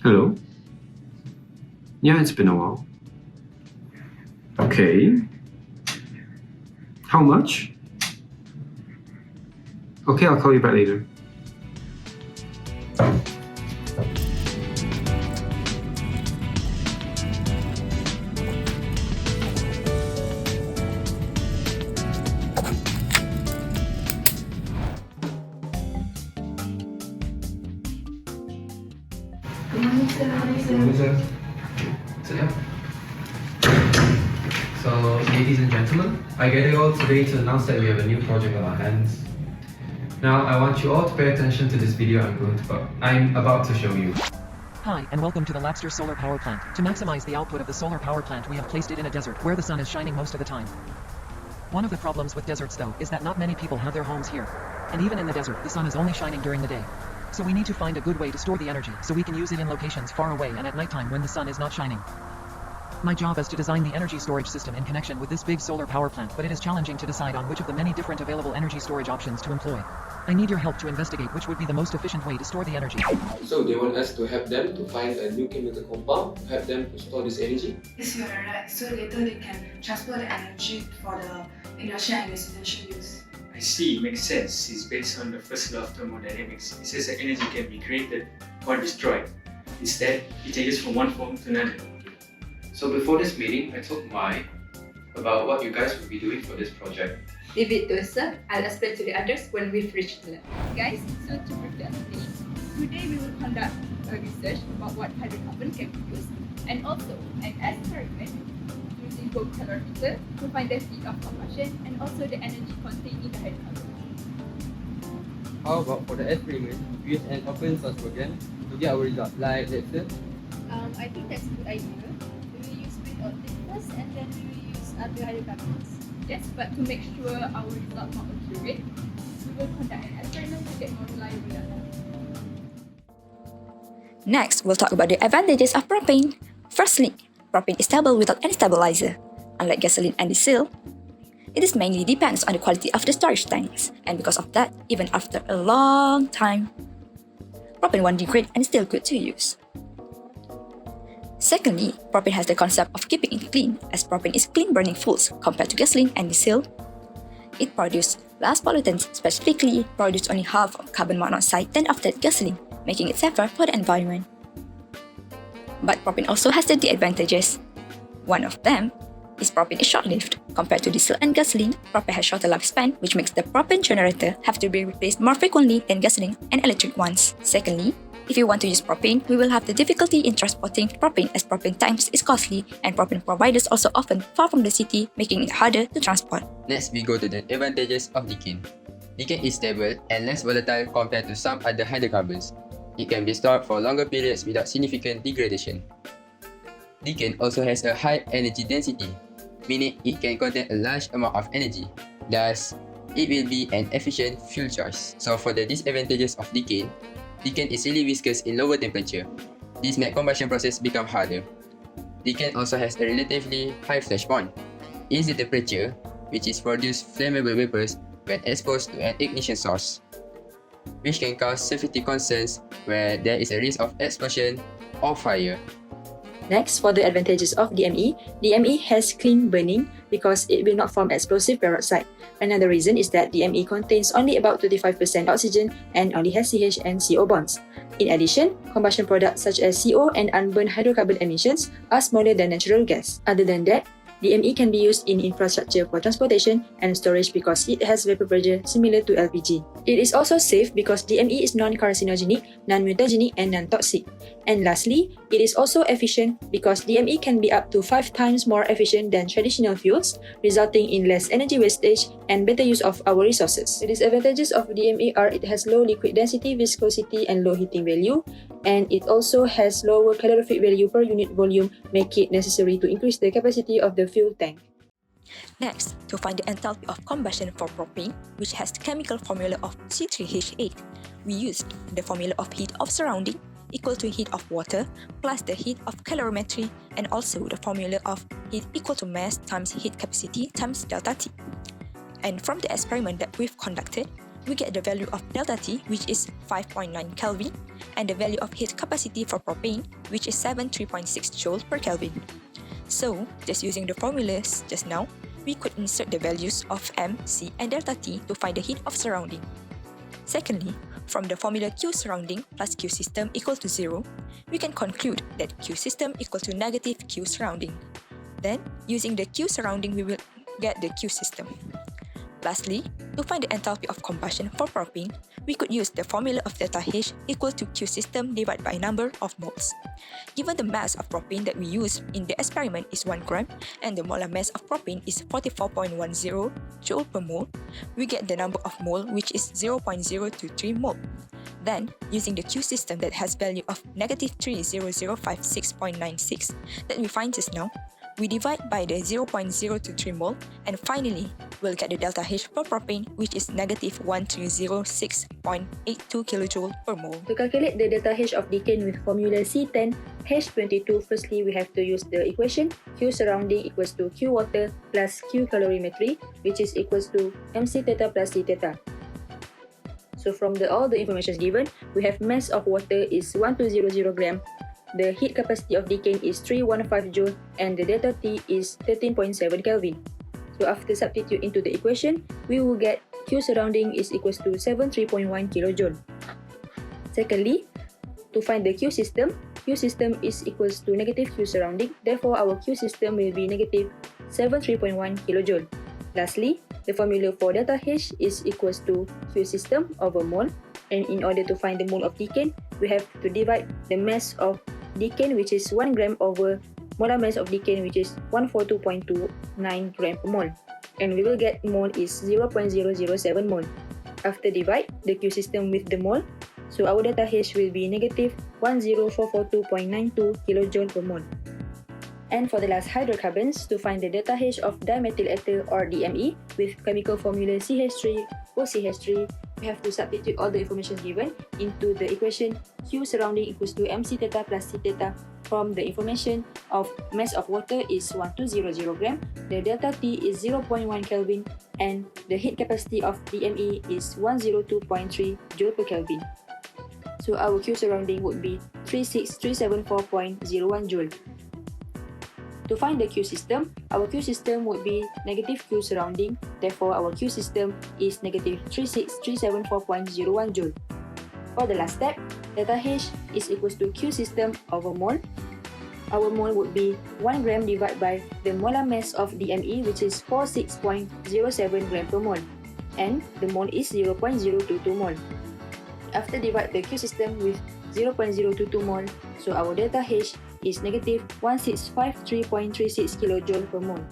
Hello? Yeah, it's been a while. Okay. How much? Okay, I'll call you back later. Good morning, sir. So, yeah. So, ladies and gentlemen, I gather you all today to announce that we have a new project on our hands. Now, I want you all to pay attention to this video I'm about to show you. Hi, and welcome to the Labster solar power plant. To maximize the output of the solar power plant, we have placed it in a desert where the sun is shining most of the time. One of the problems with deserts, though, is that not many people have their homes here. And even in the desert, the sun is only shining during the day. So we need to find a good way to store the energy so we can use it in locations far away and at nighttime when the sun is not shining. My job is to design the energy storage system in connection with this big solar power plant, but it is challenging to decide on which of the many different available energy storage options to employ. I need your help to investigate which would be the most efficient way to store the energy. So they want us to help them to find a new chemical compound to help them to store this energy? Yes, you are right. So later they can transfer the energy for the industrial and residential use. I see, makes sense. It's based on the first law of thermodynamics. It says that energy can be created or destroyed. Instead, it changes from one form to another. So before this meeting, I told Mai about what you guys will be doing for this project. Leave it to us, sir. I'll explain to the others when we've reached the lab. Guys, so to prepare today we will conduct a research about what hydrocarbon can be used and also an experiment using both calorimeter to find the speed of combustion and also the energy contained in the hydrocarbon. How about for the experiment, we use an open source program to get our result, like Labster? I think that's a good idea. We will use grid optics first and then we will use other hydrocarbons. Yes, but to make sure our result not accurate, we will conduct an experiment to get more reliable data. Next, we'll talk about the advantages of propane. Firstly, propane is stable without any stabilizer. Unlike gasoline and diesel, it is mainly depends on the quality of the storage tanks, and because of that, even after a long time, propane won't degrade and is still good to use. Secondly, propane has the concept of keeping it clean, as propane is clean burning fuels compared to gasoline and diesel. It produces less pollutants, specifically produces only half of carbon monoxide than of that gasoline, making it safer for the environment. But propane also has the disadvantages. One of them is propane is short-lived. Compared to diesel and gasoline, propane has shorter lifespan, which makes the propane generator have to be replaced more frequently than gasoline and electric ones. Secondly, if you want to use propane, we will have the difficulty in transporting propane as propane tanks is costly and propane providers also often far from the city, making it harder to transport. Next, we go to the advantages of decane. Decane is stable and less volatile compared to some other hydrocarbons. It can be stored for longer periods without significant degradation. Decane also has a high energy density, meaning it can contain a large amount of energy. Thus, it will be an efficient fuel choice. So for the disadvantages of decane is really viscous in lower temperature. This makes combustion process become harder. Decane also has a relatively high flash point. Easy temperature, which is produce flammable vapors when exposed to an ignition source, which can cause safety concerns where there is a risk of explosion or fire. Next, for the advantages of DME, DME has clean burning because it will not form explosive peroxide. Another reason is that DME contains only about 25% oxygen and only has CH and CO bonds. In addition, combustion products such as CO and unburned hydrocarbon emissions are smaller than natural gas. Other than that, DME can be used in infrastructure for transportation and storage because it has vapor pressure similar to LPG. It is also safe because DME is non-carcinogenic, non-mutagenic, and non-toxic. And lastly, it is also efficient because DME can be up to 5 times more efficient than traditional fuels, resulting in less energy wastage and better use of our resources. The disadvantages of DME are it has low liquid density, viscosity, and low heating value, and it also has lower calorific value per unit volume, make it necessary to increase the capacity of the fuel tank. Next, to find the enthalpy of combustion for propane, which has the chemical formula of C3H8, we used the formula of heat of surrounding equal to heat of water plus the heat of calorimetry and also the formula of heat equal to mass times heat capacity times delta T. And from the experiment that we've conducted, we get the value of delta T, which is 5.9 Kelvin, and the value of heat capacity for propane, which is 73.6 joule per Kelvin. So, just using the formulas just now, we could insert the values of M, C, and delta T to find the heat of surrounding. Secondly, from the formula Q surrounding plus Q system equal to 0, we can conclude that Q system equal to negative Q surrounding. Then, using the Q surrounding, we will get the Q system. Lastly, to find the enthalpy of combustion for propane, we could use the formula of delta H equal to Q system divided by number of moles. Given the mass of propane that we use in the experiment is 1 gram and the molar mass of propane is 44.10 joule per mole, we get the number of mole which is 0.023 mole. Then, using the Q system that has value of negative 30056.96 that we find just now, we divide by the 0.023 mole, and finally, we'll get the delta H for propane, which is negative 1306.82 kilojoule per mole. To calculate the delta H of decane with formula C10 H22, firstly we have to use the equation Q surrounding equals to Q water plus Q calorimetry, which is equals to MC theta plus C theta. So from all the information given, we have mass of water is 1200 gram, the heat capacity of decane is 315 joule, and the delta T is 13.7 Kelvin. So after substitute into the equation, we will get Q surrounding is equals to 73.1 kilojoule. Secondly, to find the Q system is equals to negative Q surrounding, therefore our Q system will be negative 73.1 kilojoule. Lastly, the formula for delta H is equals to Q system over mole, and in order to find the mole of decane, we have to divide the mass of decane, which is 1 gram, over molar mass of decane, which is 142.29 gram per mole, and we will get mole is 0.007 mole. After divide the Q system with the mole, so our delta H will be negative 10442.92 kilojoule per mole. And for the last hydrocarbons, to find the delta H of dimethyl ether or DME with chemical formula CH3 or CH3, we have to substitute all the information given into the equation Q surrounding equals to MC theta plus C theta. From the information of mass of water is 1200 gram, the delta T is 0.1 Kelvin, and the heat capacity of DME is 102.3 joule per Kelvin. So our Q surrounding would be 36374.01 joule. To find the Q system, our Q system would be negative Q surrounding, therefore our Q system is negative 36374.01 joule. For the last step, delta H is equals to Q system over mole. Our mole would be 1 gram divided by the molar mass of DME, which is 46.07 gram per mole, and the mole is 0.022 mole. After divide the Q system with 0.022 mole, so our delta H is negative 1653.36 kilojoule per mole.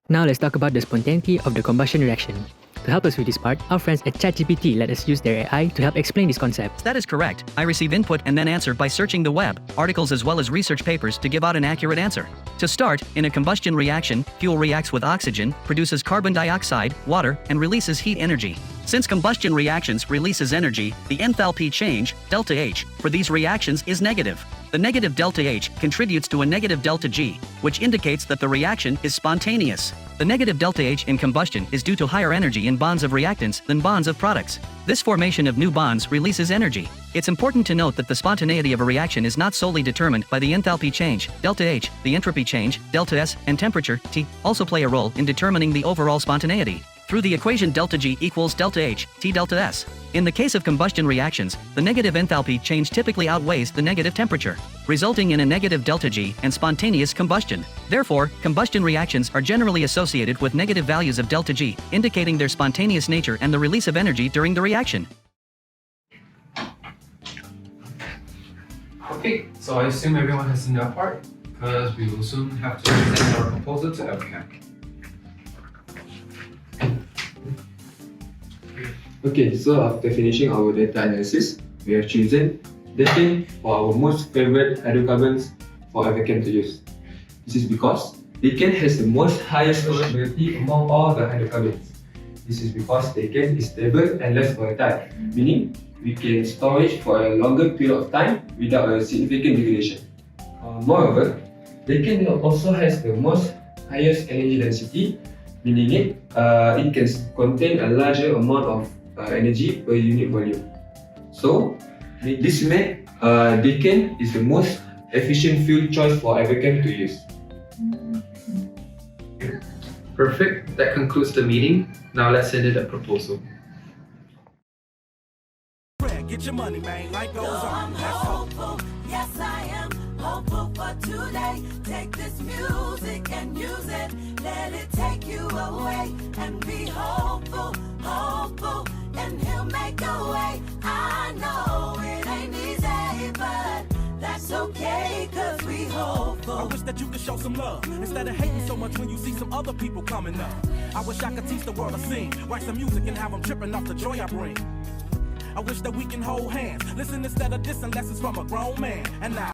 Now let's talk about the spontaneity of the combustion reaction. To help us with this part, our friends at ChatGPT let us use their AI to help explain this concept. That is correct. I receive input and then answer by searching the web, articles as well as research papers to give out an accurate answer. To start, in a combustion reaction, fuel reacts with oxygen, produces carbon dioxide, water, and releases heat energy. Since combustion reactions releases energy, the enthalpy change, delta H, for these reactions is negative. The negative delta H contributes to a negative delta G, which indicates that the reaction is spontaneous. The negative delta H in combustion is due to higher energy in bonds of reactants than bonds of products. This formation of new bonds releases energy. It's important to note that the spontaneity of a reaction is not solely determined by the enthalpy change, delta H, the entropy change, delta S, and temperature, T, also play a role in determining the overall spontaneity through the equation delta G equals delta H, T delta S. In the case of combustion reactions, the negative enthalpy change typically outweighs the negative temperature, resulting in a negative delta G and spontaneous combustion. Therefore, combustion reactions are generally associated with negative values of delta G, indicating their spontaneous nature and the release of energy during the reaction. Okay, so I assume everyone has seen that part, because we will soon have to present our proposal to Everchem. Okay, so after finishing our data analysis, we have chosen decane for our most favorite hydrocarbons for Everchem to use. This is because decane has the most highest storability among all the hydrocarbons. This is because decane is stable and less volatile, meaning we can store it for a longer period of time without a significant degradation. Moreover, decane also has the most highest energy density, meaning it can contain a larger amount of energy per unit volume. So this made decant is the most efficient fuel choice for Everchem to use. Perfect. That concludes the meeting. Now let's send it a proposal. Get your money, man. Life goes on. I'm hopeful, yes I am hopeful for today. Take this music and use it. Let it take you away and be hopeful, hopeful, and he'll make a way. I know it ain't easy, but that's okay, cause we hopeful. I wish that you could show some love instead of hating so much when you see some other people coming up. I wish I could teach the world to sing, write some music and have them tripping off the joy I bring. I wish that we can hold hands, listen instead of dissing lessons from a grown man. And now